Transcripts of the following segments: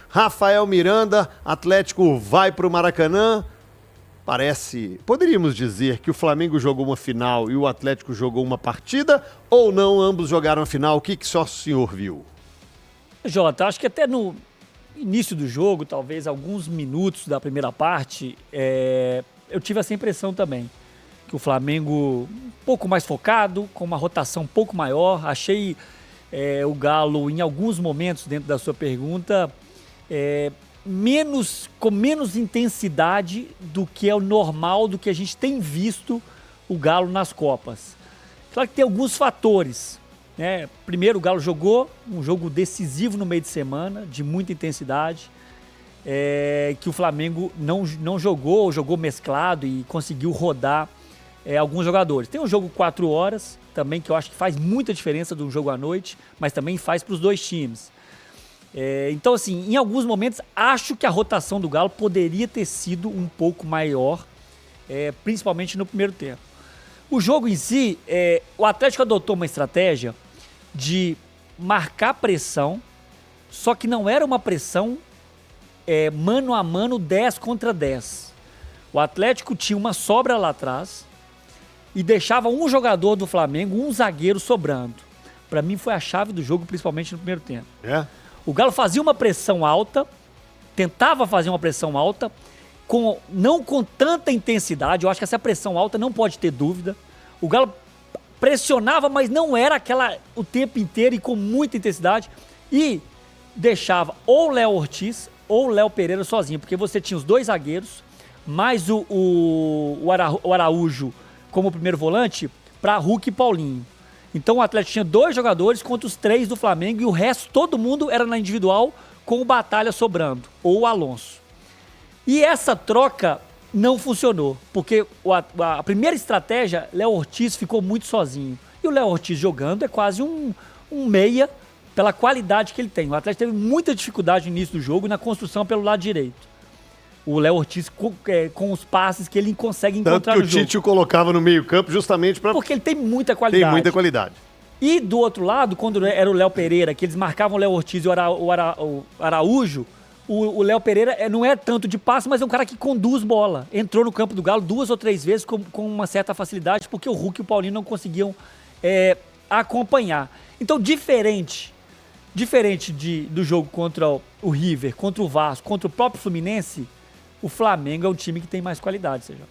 Rafael Miranda, Atlético vai para o Maracanã. Poderíamos dizer que o Flamengo jogou uma final e o Atlético jogou uma partida, ou não, ambos jogaram a final? O que só o senhor viu? Jota, acho que até no início do jogo, talvez alguns minutos da primeira parte, eu tive essa impressão também, que o Flamengo um pouco mais focado, com uma rotação um pouco maior. Achei o Galo, em alguns momentos, dentro da sua pergunta, com menos intensidade do que é o normal, do que a gente tem visto o Galo nas Copas. Claro que tem alguns fatores, né? Primeiro, o Galo jogou um jogo decisivo no meio de semana, de muita intensidade, que o Flamengo não jogou, ou jogou mesclado e conseguiu rodar alguns jogadores. Tem um jogo 4 horas também, que eu acho que faz muita diferença de um jogo à noite, mas também faz para os dois times. Então, assim, em alguns momentos, acho que a rotação do Galo poderia ter sido um pouco maior, principalmente no primeiro tempo. O jogo em si, o Atlético adotou uma estratégia de marcar pressão, só que não era uma pressão mano a mano, 10 contra 10. O Atlético tinha uma sobra lá atrás e deixava um jogador do Flamengo, um zagueiro sobrando. Para mim foi a chave do jogo, principalmente no primeiro tempo. O Galo fazia uma pressão alta, tentava fazer uma pressão alta, não com tanta intensidade. Eu acho que essa pressão alta não pode ter dúvida. O Galo pressionava, mas não era aquela o tempo inteiro e com muita intensidade. E deixava ou o Léo Ortiz ou o Léo Pereira sozinho, porque você tinha os dois zagueiros, mais o Araújo como primeiro volante, para Hulk e Paulinho. Então o Atlético tinha 2 jogadores contra os 3 do Flamengo e o resto, todo mundo era na individual com o Batalha sobrando, ou o Alonso. E essa troca não funcionou, porque a primeira estratégia, Léo Ortiz ficou muito sozinho. E o Léo Ortiz jogando é quase um meia pela qualidade que ele tem. O Atlético teve muita dificuldade no início do jogo na construção pelo lado direito. O Léo Ortiz com os passes que ele consegue encontrar no jogo. Tanto que o Tite o colocava no meio-campo justamente para... Porque ele tem muita qualidade. Tem muita qualidade. E do outro lado, quando era o Léo Pereira, que eles marcavam o Léo Ortiz e o Araújo, o Léo Pereira não é tanto de passe, mas é um cara que conduz bola. Entrou no campo do Galo 2 ou 3 vezes com uma certa facilidade, porque o Hulk e o Paulinho não conseguiam acompanhar. Então, diferente do jogo contra o River, contra o Vasco, contra o próprio Fluminense, o Flamengo é um time que tem mais qualidade, Sérgio.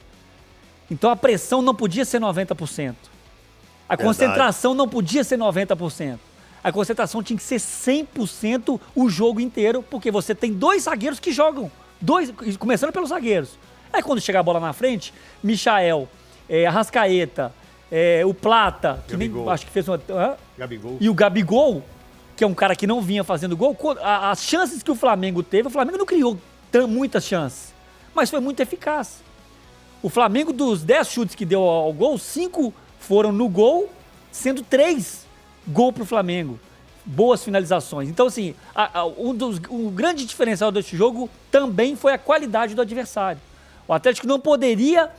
Então a pressão não podia ser 90%. A concentração não podia ser 90%. A concentração tinha que ser 100% o jogo inteiro, porque você tem 2 zagueiros que jogam. Começando pelos zagueiros. Aí quando chega a bola na frente, Michael, Arrascaeta, o Plata, que nem acho que fez uma... Gabigol. E o Gabigol, que é um cara que não vinha fazendo gol, as chances que o Flamengo teve, o Flamengo não criou muitas chances, mas foi muito eficaz. O Flamengo, dos 10 chutes que deu ao gol, 5 foram no gol, sendo 3 gol pro Flamengo. Boas finalizações. Então, assim, o grande diferencial desse jogo também foi a qualidade do adversário. O Atlético não poderia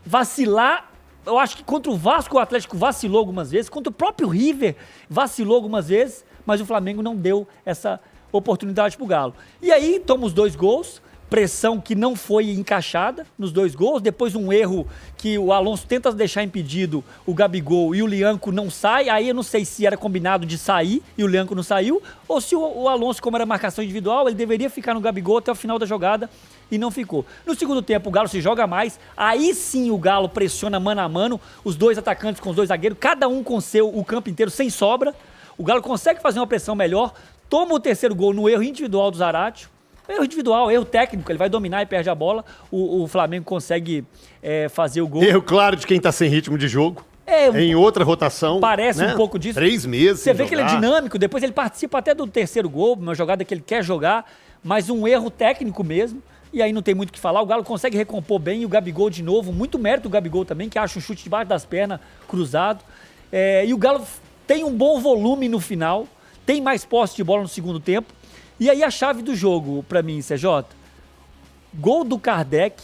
vacilar. Eu acho que contra o Vasco, o Atlético vacilou algumas vezes, contra o próprio River vacilou algumas vezes, mas o Flamengo não deu essa oportunidade pro Galo. E aí, toma os 2 gols, pressão que não foi encaixada nos 2 gols, depois um erro que o Alonso tenta deixar impedido o Gabigol e o Lianco não sai, aí eu não sei se era combinado de sair e o Lianco não saiu, ou se o Alonso, como era marcação individual, ele deveria ficar no Gabigol até o final da jogada e não ficou. No segundo tempo, o Galo se joga mais, aí sim o Galo pressiona mano a mano, os 2 atacantes com os 2 zagueiros, cada um com o campo inteiro sem sobra, o Galo consegue fazer uma pressão melhor, toma o 3º gol no erro individual do Zaratio. Erro individual, erro técnico, ele vai dominar e perde a bola. O Flamengo consegue fazer o gol. Erro claro de quem tá sem ritmo de jogo. Em outra rotação. Parece um pouco disso. 3 meses. Você vê que ele é dinâmico, depois ele participa até do 3º gol, uma jogada que ele quer jogar, mas um erro técnico mesmo. E aí não tem muito o que falar. O Galo consegue recompor bem e o Gabigol de novo. Muito mérito do Gabigol também, que acha um chute debaixo das pernas, cruzado. E o Galo tem um bom volume no final. Tem mais posse de bola no segundo tempo. E aí a chave do jogo, pra mim, CJ, gol do Kardec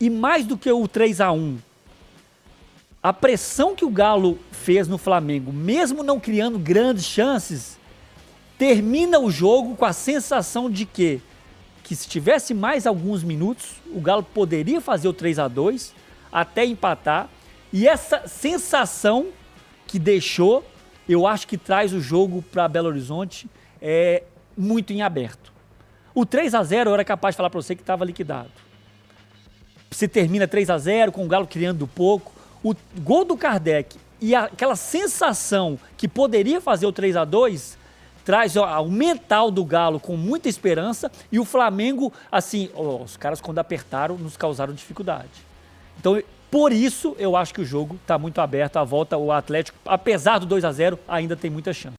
e mais do que o 3-1, a pressão que o Galo fez no Flamengo, mesmo não criando grandes chances, termina o jogo com a sensação de que se tivesse mais alguns minutos, o Galo poderia fazer o 3-2 até empatar. E essa sensação que deixou, eu acho que traz o jogo para Belo Horizonte muito em aberto. O 3-0 eu era capaz de falar para você que estava liquidado. Se termina 3-0, com o Galo criando pouco. O gol do Kardec e aquela sensação que poderia fazer o 3-2 traz o mental do Galo com muita esperança, e o Flamengo, assim, os caras quando apertaram nos causaram dificuldade. Então, por isso, eu acho que o jogo está muito aberto. A volta, o Atlético, apesar do 2-0, ainda tem muita chance.